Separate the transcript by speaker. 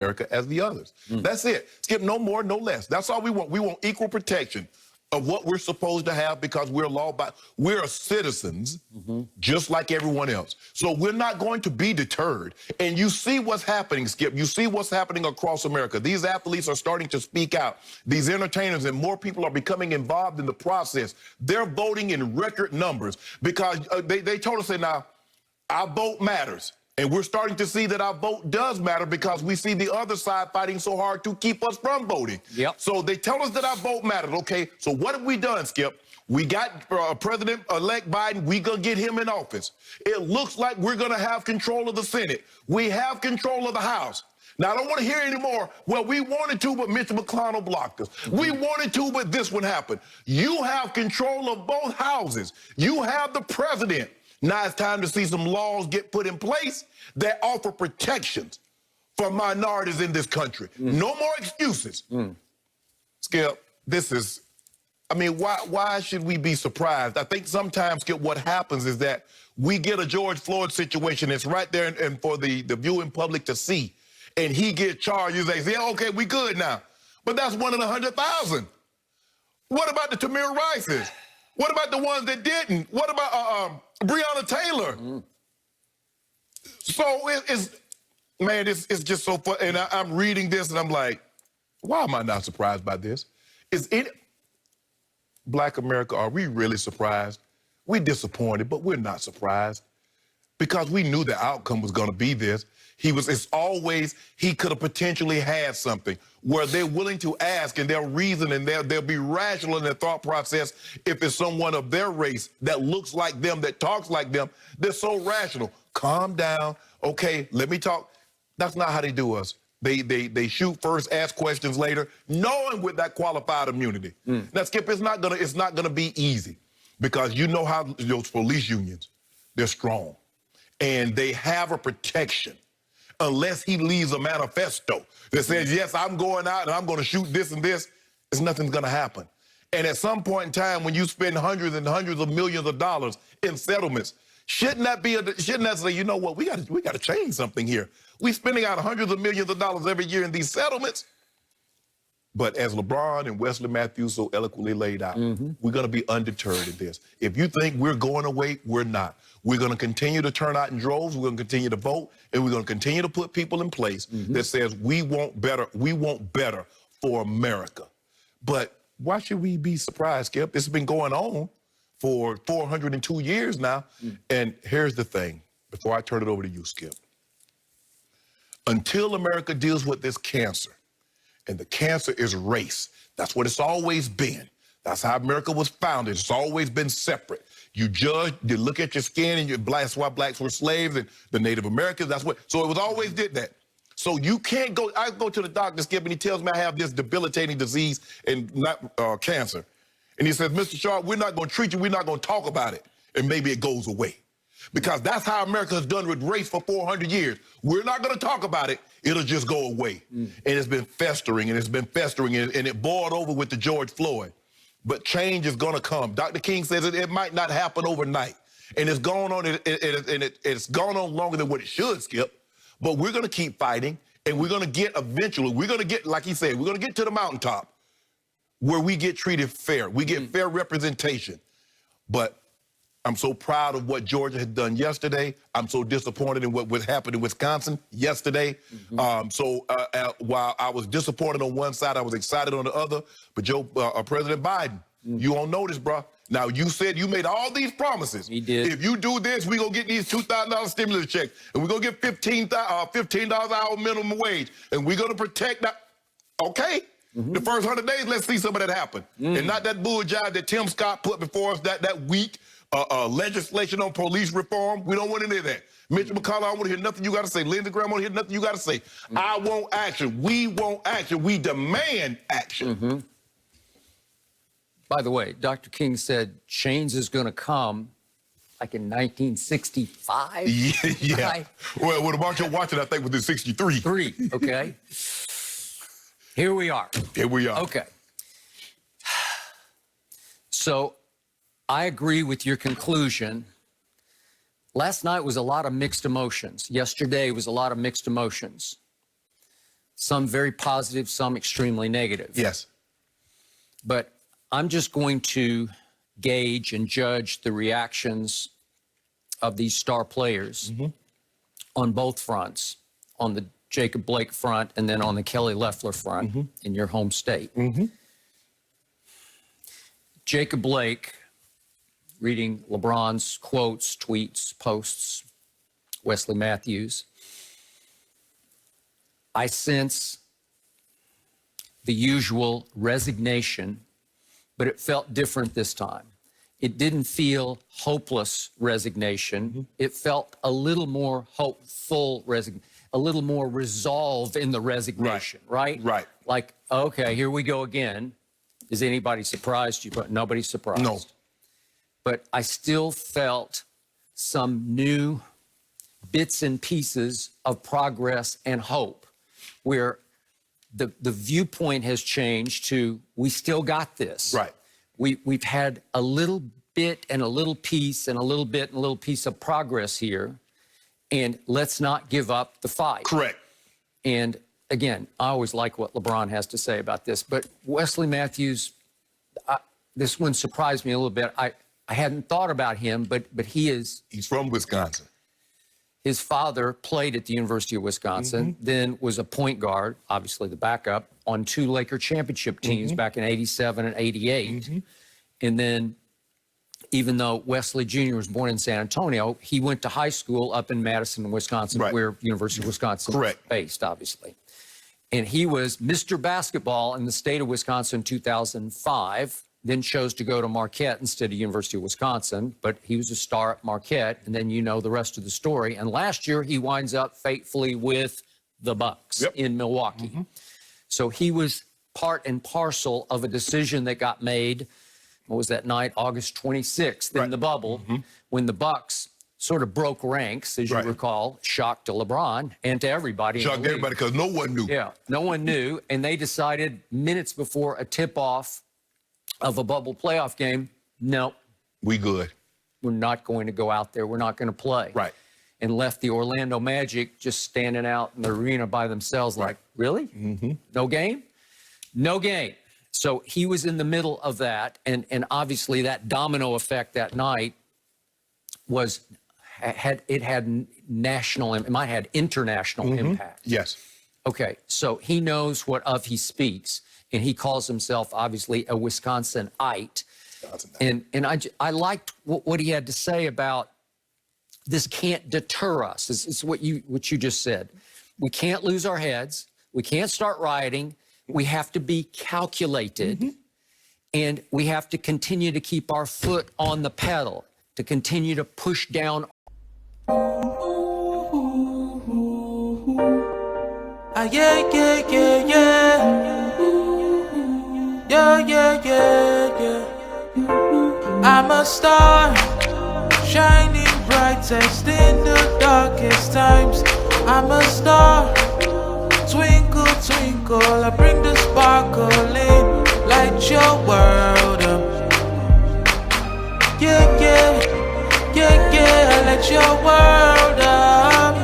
Speaker 1: America as the others. That's it. Skip, no more, no less. That's all we want. We want equal protection of what we're supposed to have because we're citizens just like everyone else. So we're not going to be deterred. And you see what's happening, Skip. You see what's happening across America. These athletes are starting to speak out. These entertainers and more people are becoming involved in the process. They're voting in record numbers because they told us, now, our vote matters. And we're starting to see that our vote does matter because we see the other side fighting so hard to keep us from voting.
Speaker 2: Yep.
Speaker 1: So they tell us that our vote mattered. Okay, so what have we done, Skip? We got President-elect Biden. We're going to get him in office. It looks like we're going to have control of the Senate. We have control of the House. Now, I don't want to hear anymore, well, we wanted to, but Mitch McConnell blocked us. We wanted to, but this one happened. You have control of both houses. You have the president. Now it's time to see some laws get put in place that offer protections for minorities in this country. No more excuses. Skip, why should we be surprised? I think sometimes, Skip, what happens is that we get a George Floyd situation that's right there and for the viewing public to see, and he gets charged. You say, yeah, okay, we good now. But that's 1 in 100,000. What about the Tamir Rices? What about the ones that didn't? What about Breonna Taylor? So it's just so fun. And I'm reading this and I'm like, why am I not surprised by this? Black America, are we really surprised? We're disappointed, but we're not surprised because we knew the outcome was going to be this. He could have potentially had something where they're willing to ask and they'll reason and they'll be rational in their thought process if it's someone of their race that looks like them, that talks like them. They're so rational. Calm down. Okay, let me talk. That's not how they do us. They shoot first, ask questions later, knowing with that qualified immunity. Now, Skip, it's not gonna be easy because you know how those police unions, they're strong and they have a protection. Unless he leaves a manifesto that says, yes, I'm going out and I'm going to shoot this and this, nothing's going to happen. And at some point in time, when you spend hundreds and hundreds of millions of dollars in settlements, shouldn't that say, you know what, we got to change something here. We're spending out hundreds of millions of dollars every year in these settlements. But as LeBron and Wesley Matthews so eloquently laid out, we're going to be undeterred in this. If you think we're going away, we're not. We're going to continue to turn out in droves. We're going to continue to vote, and we're going to continue to put people in place that says we want better for America. But why should we be surprised, Skip? It's been going on for 402 years now. And here's the thing, before I turn it over to you, Skip. Until America deals with this cancer, and the cancer is race. That's what it's always been. That's how America was founded. It's always been separate. You judge, you look at your skin, and that's why blacks were slaves and the Native Americans, so it was always did that. So you can't go, I go to the doctor, Skip, and he tells me I have this debilitating disease and not cancer. And he says, Mr. Sharp, we're not going to treat you, we're not going to talk about it, and maybe it goes away. Because that's how America has done with race for 400 years. We're not going to talk about it. It'll just go away. And it's been festering, and it boiled over with the George Floyd. But change is going to come. Dr. King says it might not happen overnight. And it's gone on, it's gone on longer than what it should, Skip. But we're going to keep fighting, and we're going to get eventually, like he said, we're going to get to the mountaintop where we get treated fair. We get fair representation. But I'm so proud of what Georgia had done yesterday. I'm so disappointed in what happened in Wisconsin yesterday. While I was disappointed on one side, I was excited on the other. But President Biden, you don't know this, bro. Now, you said you made all these promises.
Speaker 2: He did.
Speaker 1: If you do this, we're going to get these $2,000 stimulus checks. And we're going to get $15 an hour minimum wage. And we're going to protect that. Okay. The first 100 days, let's see some of that happen. And not that bull jive that Tim Scott put before us that week. Legislation on police reform. We don't want any of that. Mitch McConnell, I don't want to hear nothing you got to say. Lindsey Graham, I want to hear nothing you got to say. I want action. We want action. We demand action.
Speaker 2: By the way, Dr. King said change is going to come like in 1965.
Speaker 1: Yeah.
Speaker 2: Right?
Speaker 1: Well, with Marshall watching, I think within 63.
Speaker 2: Okay. Here we are.
Speaker 1: Here we are.
Speaker 2: Okay. So I agree with your conclusion. Last night was a lot of mixed emotions. Yesterday was a lot of mixed emotions. some very positive, some extremely negative.
Speaker 1: Yes.
Speaker 2: But I'm just going to gauge and judge the reactions of these star players on both fronts, on the Jacob Blake front and then on the Kelly Loeffler front in your home state. Jacob Blake, reading LeBron's quotes, tweets, posts, Wesley Matthews, I sense the usual resignation, but it felt different this time. It didn't feel hopeless resignation. It felt a little more hopeful resignation, a little more resolve in the resignation, right?
Speaker 1: Right.
Speaker 2: Like, okay, here we go again. Is anybody surprised? You, but nobody's surprised.
Speaker 1: No.
Speaker 2: But I still felt some new bits and pieces of progress and hope, where the viewpoint has changed to, we still got this.
Speaker 1: Right.
Speaker 2: We've had a little bit and a little piece and a little bit and a little piece of progress here, and let's not give up the fight.
Speaker 1: Correct.
Speaker 2: And again, I always like what LeBron has to say about this, but Wesley Matthews, this one surprised me a little bit. I hadn't thought about him, but he's
Speaker 1: from Wisconsin.
Speaker 2: His father played at the University of Wisconsin, then was a point guard, obviously the backup, on 2 Laker championship teams back in '87 and '88. And then, even though Wesley Jr. was born in San Antonio, he went to high school up in Madison, Wisconsin, where University of Wisconsin is based, obviously. And he was Mr. Basketball in the state of Wisconsin in 2005, then chose to go to Marquette instead of University of Wisconsin, but he was a star at Marquette, and then you know the rest of the story. And last year, he winds up fatefully with the Bucks in Milwaukee. So he was part and parcel of a decision that got made, what was that night, August 26th in the bubble, when the Bucks sort of broke ranks, as you recall, shocked to LeBron and to everybody.
Speaker 1: Shocked everybody because no one knew.
Speaker 2: Yeah, no one knew, and they decided minutes before a tip-off of a bubble playoff game, no.
Speaker 1: We good.
Speaker 2: We're not going to go out there. We're not going to play.
Speaker 1: Right.
Speaker 2: And left the Orlando Magic just standing out in the arena by themselves like, really? No game? No game. So he was in the middle of that. And obviously that domino effect that night had national, it might have had international impact.
Speaker 1: Yes.
Speaker 2: Okay, so he knows what of he speaks, and he calls himself obviously a Wisconsinite. And I liked what he had to say about this can't deter us. It's what you just said. We can't lose our heads. We can't start rioting. We have to be calculated, and we have to continue to keep our foot on the pedal, to continue to push down.
Speaker 3: Yeah. I'm a star, shining brightest in the darkest times. I'm a star, twinkle, twinkle, I bring the sparkle in, light your world up. Yeah, light your world up.